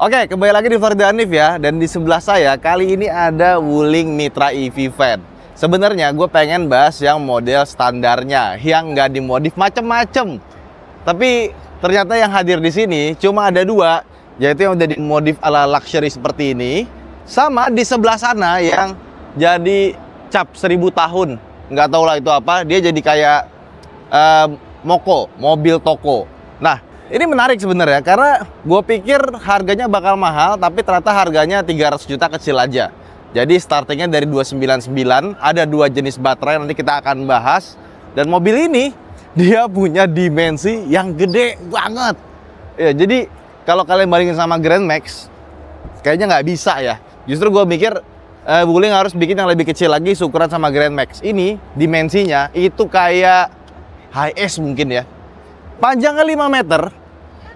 Oke, kembali lagi di Farda Hanif ya. Dan di sebelah saya kali ini ada Wuling Mitra EV Van. Sebenarnya gue pengen bahas yang model standarnya, yang nggak dimodif macem-macem. Tapi ternyata yang hadir di sini cuma ada dua, yaitu yang udah dimodif ala luxury seperti ini, sama di sebelah sana yang jadi cap 1000 tahun. Nggak tahu lah itu apa. Dia jadi kayak moko, mobil toko. Nah, ini menarik sebenarnya karena gue pikir harganya bakal mahal, tapi ternyata harganya 300 juta kecil aja. Jadi startingnya dari 299, ada dua jenis baterai, nanti kita akan bahas. Dan mobil ini dia punya dimensi yang gede banget. Ya, jadi kalau kalian bandingin sama Grand Max, kayaknya nggak bisa ya. Justru gue mikir Wuling harus bikin yang lebih kecil lagi seukuran sama Grand Max. Ini dimensinya itu kayak HS mungkin ya. Panjangnya 5 meter,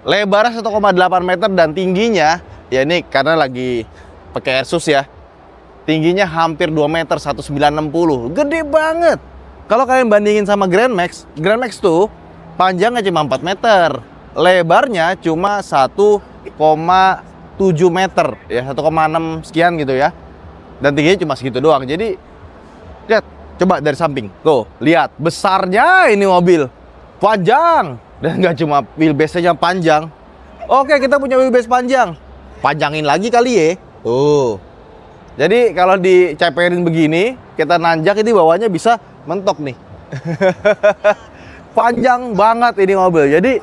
lebarnya 1,8 meter, dan tingginya, ya ini karena lagi pakai Airsus ya, tingginya hampir 2 meter, 1960. Gede banget. Kalau kalian bandingin sama Grand Max tuh panjangnya cuma 4 meter, lebarnya cuma 1,7 meter, ya 1,6 sekian gitu ya. Dan tingginya cuma segitu doang. Jadi lihat, coba dari samping. Tuh, lihat besarnya ini mobil. Panjang. Dan nggak cuma wheelbase-nya panjang. Oke, kita punya wheelbase panjang. Panjangin lagi kali ya. Tuh. Jadi kalau diceperin begini, kita nanjak, ini bawahnya bisa mentok nih. Panjang banget ini mobil. Jadi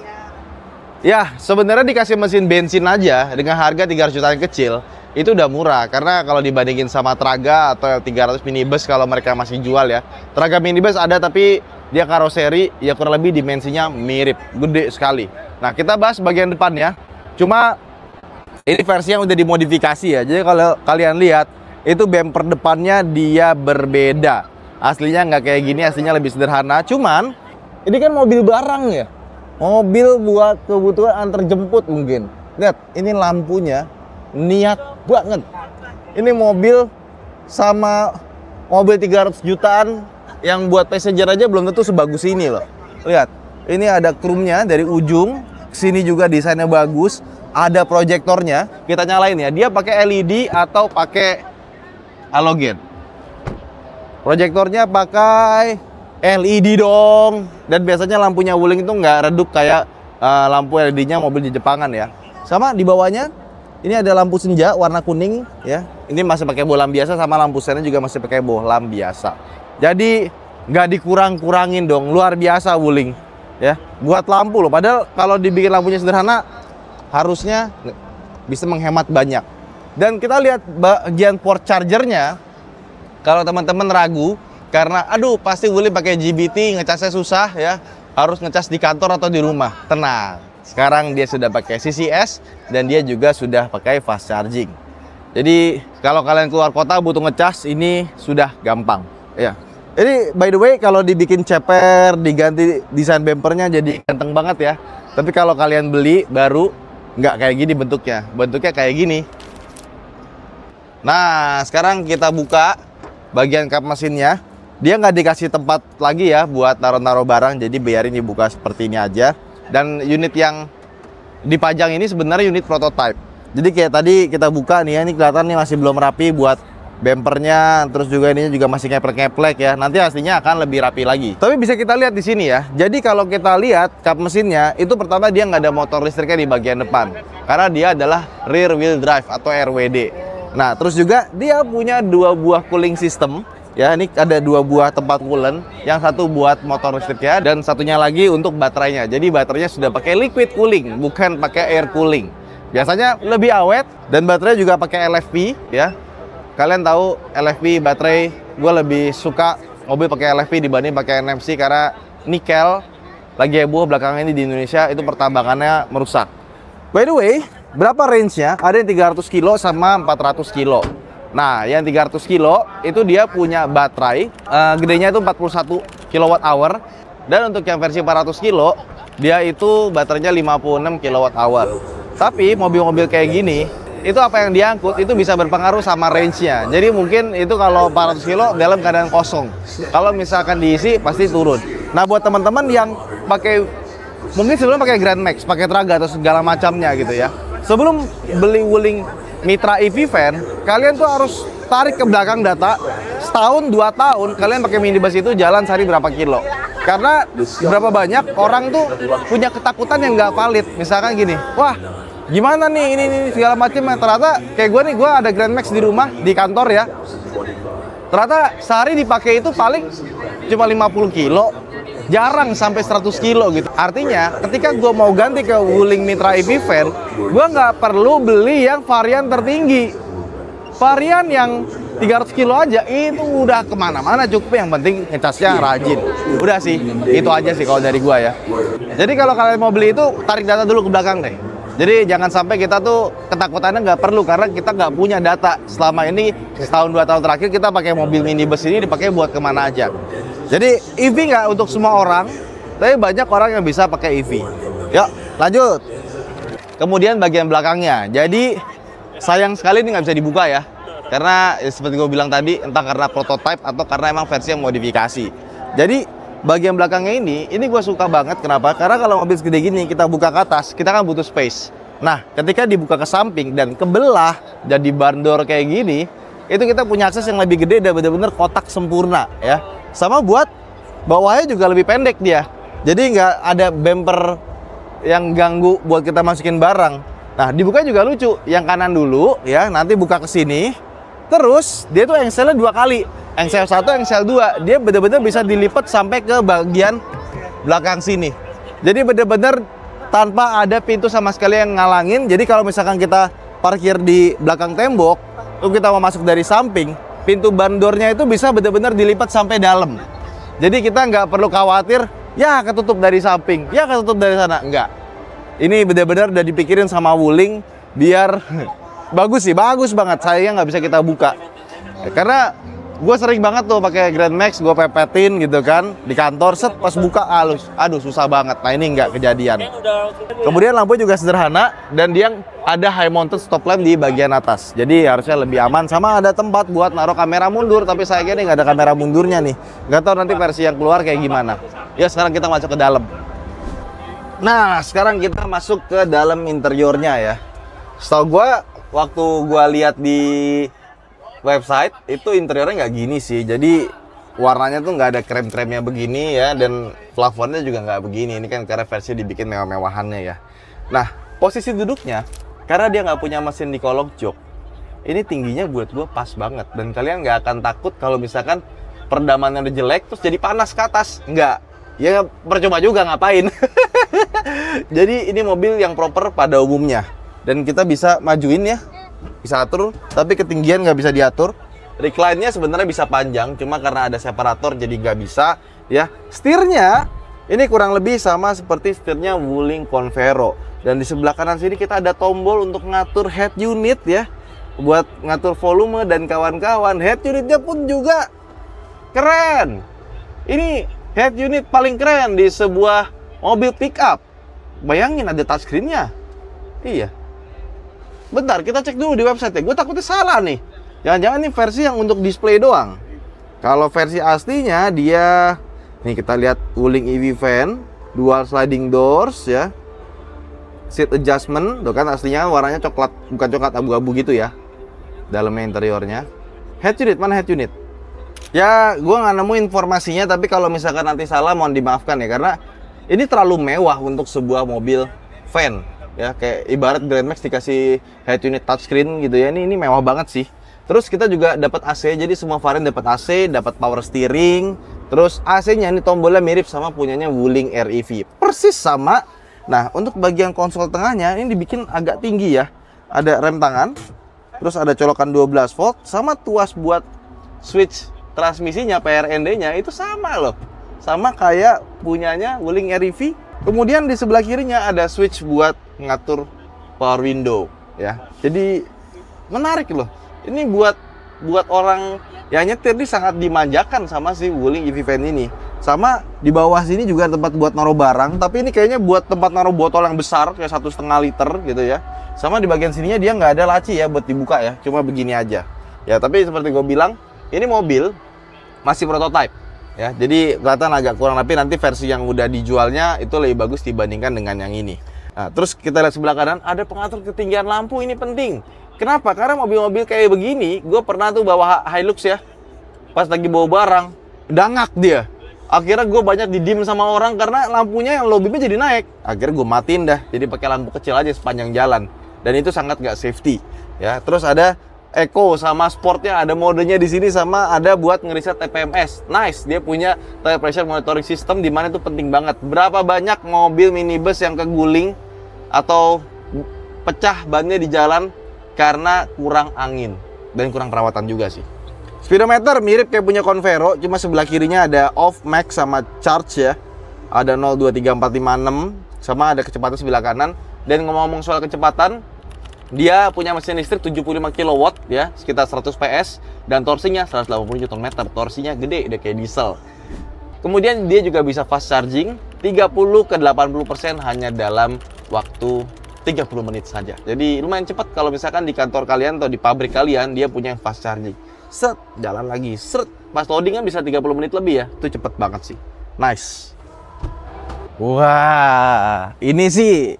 ya sebenarnya dikasih mesin bensin aja dengan harga 300 jutaan kecil, itu udah murah. Karena kalau dibandingin sama Traga atau 300 minibus kalau mereka masih jual ya. Traga minibus ada tapi dia karoseri, ya kurang lebih dimensinya mirip, gede sekali. Nah, kita bahas bagian depannya. Cuma ini versi yang udah dimodifikasi ya. Jadi kalau kalian lihat, itu bumper depannya dia berbeda. Aslinya nggak kayak gini, aslinya lebih sederhana. Cuman ini kan mobil barang ya, mobil buat kebutuhan antar jemput mungkin. Lihat, ini lampunya niat banget. Ini mobil sama mobil 300 jutaan yang buat passenger aja belum tentu sebagus ini loh. Lihat, ini ada chrome-nya dari ujung ke sini, juga desainnya bagus. Ada proyektornya, kita nyalain ya. Dia pakai LED atau pakai halogen. Proyektornya pakai LED dong. Dan biasanya lampunya Wuling itu nggak redup kayak lampu LED-nya mobil di Jepangan ya. Sama di bawahnya, ini ada lampu senja warna kuning ya. Ini masih pakai bohlam biasa, sama lampu sennya juga masih pakai bohlam biasa. Jadi nggak dikurang-kurangin dong, luar biasa Wuling ya. Buat lampu loh, padahal kalau dibikin lampunya sederhana harusnya bisa menghemat banyak. Dan kita lihat bagian port chargernya. Kalau teman-teman ragu karena aduh pasti Wuling pakai GBT, ngecasnya susah ya, harus ngecas di kantor atau di rumah. Tenang, sekarang dia sudah pakai CCS dan dia juga sudah pakai fast charging. Jadi kalau kalian keluar kota butuh ngecas, ini sudah gampang ya. Ini by the way kalau dibikin ceper, diganti desain bumpernya jadi ganteng banget ya. Tapi kalau kalian beli baru, nggak kayak gini bentuknya. Bentuknya kayak gini. Nah, sekarang kita buka bagian kap mesinnya. Dia nggak dikasih tempat lagi ya buat naruh-naruh barang, jadi biarin dibuka seperti ini aja. Dan unit yang dipajang ini sebenarnya unit prototype. Jadi kayak tadi kita buka nih ya, ini kelihatan nih masih belum rapi buat bumpernya, terus juga ini juga masih ngeplek-ngeplek ya. Nanti aslinya akan lebih rapi lagi. Tapi bisa kita lihat di sini ya. Jadi kalau kita lihat kap mesinnya, itu pertama dia nggak ada motor listriknya di bagian depan, karena dia adalah rear wheel drive atau RWD. Nah, terus juga dia punya dua buah cooling system. Ya, ini ada dua buah tempat coolant, yang satu buat motor listriknya dan satunya lagi untuk baterainya. Jadi baterainya sudah pakai liquid cooling, bukan pakai air cooling. Biasanya lebih awet, dan baterai juga pakai LFP ya. Kalian tahu LFP baterai, gue lebih suka mobil pakai LFP dibanding pakai NMC karena nikel lagi heboh belakangan ini di Indonesia, itu pertambangannya merusak. By the way, berapa range-nya? Ada yang 300 kilo sama 400 kilo. Nah, yang 300 kilo itu dia punya baterai gedenya itu 41 kWh, dan untuk yang versi 400 kilo dia itu baterainya 56 kWh. Tapi mobil-mobil kayak gini, itu apa yang diangkut itu bisa berpengaruh sama range-nya. Jadi mungkin itu kalau 400 kilo dalam keadaan kosong, kalau misalkan diisi pasti turun. Nah, buat teman-teman yang pakai, mungkin sebelumnya pakai Grand Max, pakai Traga atau segala macamnya gitu ya, sebelum beli Wuling Mitra EV Van, kalian tuh harus tarik ke belakang data, setahun 2 tahun kalian pakai minibus itu jalan sehari berapa kilo. Karena berapa banyak orang tuh punya ketakutan yang nggak valid. Misalkan gini, wah gimana nih ini segala macam. Ternyata kayak gue nih, gue ada Grand Max di rumah, di kantor ya. Ternyata sehari dipakai itu paling cuma 50 kilo, jarang sampai 100 kilo gitu. Artinya ketika gue mau ganti ke Wuling Mitra EV Van, gue nggak perlu beli yang varian tertinggi. Varian yang 300 kilo aja itu udah kemana-mana, cukup yang penting ngecasnya rajin. Udah sih, itu aja sih kalau dari gua ya. Jadi kalau kalian mau beli itu tarik data dulu ke belakang deh. Jadi jangan sampai kita tuh ketakutannya nggak perlu, karena kita nggak punya data. Selama ini setahun 2 tahun terakhir kita pakai mobil minibus ini dipakai buat kemana aja. Jadi EV nggak untuk semua orang, tapi banyak orang yang bisa pakai EV. Yuk lanjut. Kemudian bagian belakangnya, jadi sayang sekali ini nggak bisa dibuka ya. Karena seperti gue bilang tadi, entah karena prototype atau karena emang versi yang modifikasi. Jadi bagian belakangnya ini gue suka banget. Kenapa? Karena kalau mobil segede gini kita buka ke atas, kita kan butuh space. Nah, ketika dibuka ke samping dan kebelah jadi barn door kayak gini, itu kita punya akses yang lebih gede dan bener-bener kotak sempurna ya. Sama buat bawahnya juga lebih pendek dia. Jadi nggak ada bumper yang ganggu buat kita masukin barang. Nah, dibuka juga lucu. Yang kanan dulu ya, nanti buka ke sini. Terus dia tuh engselnya 2 kali. Engsel 1, engsel 2. Dia bener-bener bisa dilipat sampai ke bagian belakang sini. Jadi bener-bener tanpa ada pintu sama sekali yang ngalangin. Jadi kalau misalkan kita parkir di belakang tembok, terus kita mau masuk dari samping, pintu bandornya itu bisa bener-bener dilipat sampai dalam. Jadi kita nggak perlu khawatir, ya ketutup dari samping, ya ketutup dari sana. Enggak. Ini bener-bener udah dipikirin sama Wuling biar bagus sih, bagus banget. Sayangnya nggak bisa kita buka. Karena gue sering banget tuh pakai Grand Max, gue pepetin gitu kan di kantor, set pas buka halus, aduh susah banget. Nah ini nggak kejadian. Kemudian lampu juga sederhana dan dia ada high mounted stop lamp di bagian atas. Jadi harusnya lebih aman, sama ada tempat buat naruh kamera mundur. Tapi sayangnya nih nggak ada kamera mundurnya nih. Nggak tahu nanti versi yang keluar kayak gimana. Ya sekarang kita masuk ke dalam. Nah sekarang kita masuk ke dalam interiornya ya. Setahu gue, waktu gue lihat di website itu interiornya nggak gini sih. Jadi warnanya tuh nggak ada krem-kremnya begini ya, dan plafonnya juga nggak begini. Ini kan karena versi dibikin mewah-mewahannya ya. Nah posisi duduknya, karena dia nggak punya mesin di kolong jok, ini tingginya buat gue pas banget. Dan kalian nggak akan takut kalau misalkan peredamannya udah jelek terus jadi panas ke atas. Nggak, ya percuma juga ngapain. Jadi ini mobil yang proper pada umumnya. Dan kita bisa majuin ya, bisa atur, tapi ketinggian nggak bisa diatur. Recline-nya sebenarnya bisa panjang, cuma karena ada separator jadi nggak bisa ya. Setirnya ini kurang lebih sama seperti setirnya Wuling Convero. Dan di sebelah kanan sini kita ada tombol untuk ngatur head unit ya, buat ngatur volume dan kawan-kawan. Head unitnya pun juga keren. Ini head unit paling keren di sebuah mobil pickup. Bayangin ada touchscreen-nya. Iya. Bentar, kita cek dulu di website ya. Gue takutnya salah nih. Jangan-jangan ini versi yang untuk display doang. Kalau versi aslinya dia, nih kita lihat Wuling EV Van, dual sliding doors ya, seat adjustment. Tuh kan aslinya warnanya coklat, bukan coklat, abu-abu gitu ya. Dalamnya interiornya. Head unit, mana head unit? Ya, gue nggak nemu informasinya. Tapi kalau misalkan nanti salah, mohon dimaafkan ya. Karena ini terlalu mewah untuk sebuah mobil van. Ya kayak ibarat Grand Max dikasih head unit touchscreen gitu ya. Ini mewah banget sih. Terus kita juga dapat AC, jadi semua varian dapat AC, dapat power steering. Terus AC-nya ini tombolnya mirip sama punyanya Wuling REV, persis sama. Nah untuk bagian konsol tengahnya ini dibikin agak tinggi ya. Ada rem tangan, terus ada colokan 12 volt, sama tuas buat switch transmisinya, PRND-nya itu sama loh, sama kayak punyanya Wuling REV. Kemudian di sebelah kirinya ada switch buat ngatur power window ya. Jadi menarik loh. Ini buat orang yang nyetir ini sangat dimanjakan sama si Wuling EV Van ini. Sama di bawah sini juga tempat buat naruh barang, tapi ini kayaknya buat tempat naruh botol yang besar kayak 1,5 liter gitu ya. Sama di bagian sininya dia nggak ada laci ya buat dibuka ya, cuma begini aja. Ya tapi seperti gue bilang, ini mobil masih prototype. Ya, jadi kelihatan agak kurang, tapi nanti versi yang udah dijualnya itu lebih bagus dibandingkan dengan yang ini. Nah, terus kita lihat sebelah kanan, ada pengatur ketinggian lampu, ini penting. Kenapa? Karena mobil-mobil kayak begini, gue pernah tuh bawa Hilux ya, pas lagi bawa barang, dangak dia. Akhirnya gue banyak didim sama orang karena lampunya yang low beamnya jadi naik. Akhirnya gue matiin dah, jadi pakai lampu kecil aja sepanjang jalan. Dan itu sangat gak safety. Ya, terus ada Eco sama Sportnya, ada modenya di sini, sama ada buat ngeriset TPMS. Nice, dia punya tire pressure monitoring system, di mana itu penting banget. Berapa banyak mobil minibus yang keguling atau pecah bannya di jalan karena kurang angin dan kurang perawatan juga sih. Speedometer mirip kayak punya Convero, cuma sebelah kirinya ada off, max, sama charge ya. Ada 0, 2, 3, 4, 5, 6, sama ada kecepatan sebelah kanan. Dan ngomong-ngomong soal kecepatan, dia punya mesin listrik 75 kW ya, sekitar 100 PS, dan torsinya 180 Nm. Torsinya gede, udah kayak diesel. Kemudian dia juga bisa fast charging 30 ke 80% hanya dalam waktu 30 menit saja. Jadi lumayan cepat kalau misalkan di kantor kalian atau di pabrik kalian dia punya yang fast charging. Set, jalan lagi, set. Pas loading kan bisa 30 menit lebih ya. Itu cepet banget sih. Nice. Wah, ini sih,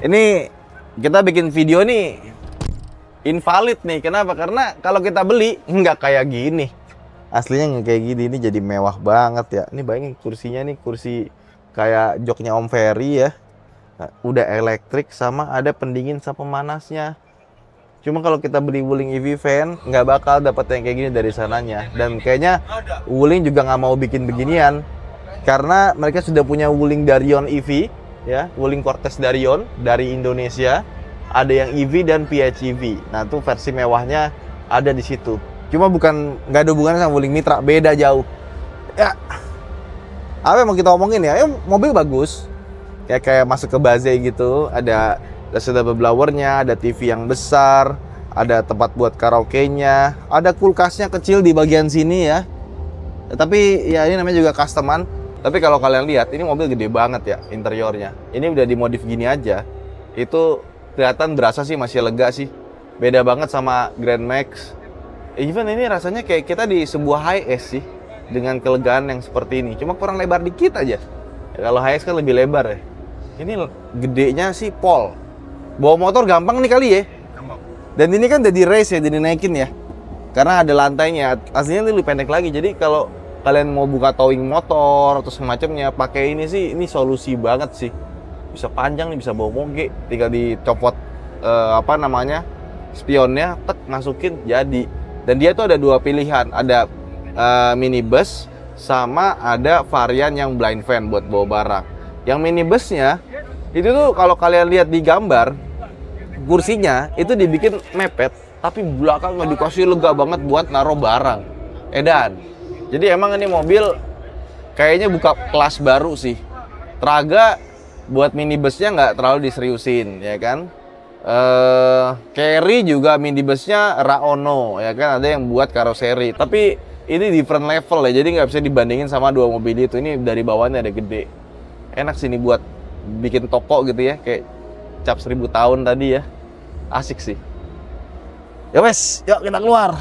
ini kita bikin video nih invalid nih. Kenapa? Karena kalau kita beli nggak kayak gini. Aslinya nggak kayak gini. Ini jadi mewah banget ya. Ini bayangin kursinya nih, kursi kayak joknya Om Ferry ya. Nah, udah elektrik sama ada pendingin sama pemanasnya. Cuma kalau kita beli Wuling EV Van nggak bakal dapat yang kayak gini dari sananya. Dan kayaknya Wuling juga nggak mau bikin beginian karena mereka sudah punya Wuling Darion EV ya, Wuling Cortez Darion dari Indonesia. Ada yang EV dan PHEV. Nah, tuh versi mewahnya ada di situ. Cuma nggak ada hubungannya sama Wuling Mitra, beda jauh. Ya, apa yang mau kita omongin ya? Mobil bagus. Kayak masuk ke Baze gitu, ada sudah blowernya, ada TV yang besar, ada tempat buat karaoke-nya, ada kulkasnya kecil di bagian sini ya. Tapi ya ini namanya juga customan. Tapi kalau kalian lihat, ini mobil gede banget ya interiornya. Ini udah dimodif gini aja, itu kelihatan berasa sih masih lega sih. Beda banget sama Grand Max. Even ini rasanya kayak kita di sebuah high-S sih, dengan kelegaan yang seperti ini. Cuma kurang lebar dikit aja. Ya, kalau high-S kan lebih lebar ya. Ini gedenya sih pol. Bawa motor gampang nih kali ya. Dan ini kan udah di race ya, jadi naikin ya. Karena ada lantainya. Aslinya ini lebih pendek lagi. Jadi kalau kalian mau buka towing motor atau semacamnya, pakai ini sih, ini solusi banget sih. Bisa panjang nih, bisa bawa moge. Tinggal dicopot spionnya, tek, masukin, jadi. Dan dia tuh ada dua pilihan. Ada minibus sama ada varian yang blind van buat bawa barang. Yang minibusnya itu tuh kalau kalian lihat di gambar, kursinya itu dibikin mepet, tapi belakangnya dikasih lega banget buat naruh barang. Edan. Jadi emang ini mobil kayaknya buka kelas baru sih. Traga buat minibusnya nggak terlalu diseriusin, ya kan? Carry juga minibusnya Raono, ya kan? Ada yang buat karoseri. Tapi ini different level ya, jadi nggak bisa dibandingin sama dua mobil itu. Ini dari bawahnya ada gede. Enak sih ini buat bikin toko gitu ya, kayak cap 1000 tahun tadi ya. Asik sih. Ya wes, yuk kita keluar.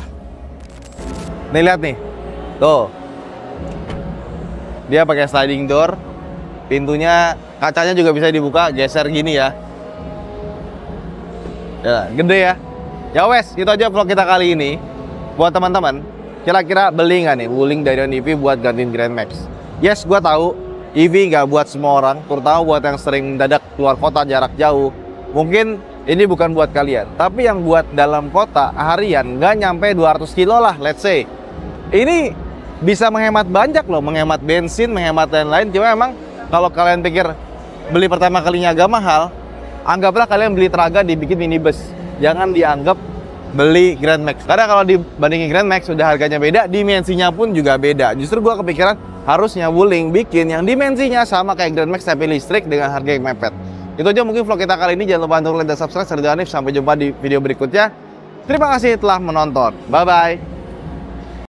Nih lihat nih. Tuh. Dia pakai sliding door. Pintunya, kacanya juga bisa dibuka, geser gini ya. Ya, gede ya. Ya wes, itu aja vlog kita kali ini. Buat teman-teman, kira-kira beli nggak nih Wuling Darion EV buat gantiin Grand Max? Yes, gua tahu EV nggak buat semua orang, terutama buat yang sering mendadak keluar kota jarak jauh. Mungkin ini bukan buat kalian, tapi yang buat dalam kota harian nggak nyampe 200 kilo lah, let's say. Ini bisa menghemat banyak loh, menghemat bensin, menghemat lain-lain. Cuma emang kalau kalian pikir beli pertama kalinya agak mahal, anggaplah kalian beli Traga dibikin minibus. Jangan dianggap beli Grand Max. Karena kalau dibandingin Grand Max udah harganya beda, dimensinya pun juga beda. Justru gua kepikiran harusnya Wuling bikin yang dimensinya sama kayak Grand Max tapi listrik dengan harga yang mepet. Itu aja mungkin vlog kita kali ini. Jangan lupa untuk like dan subscribe. Saya Hanif, sampai jumpa di video berikutnya. Terima kasih telah menonton. Bye-bye.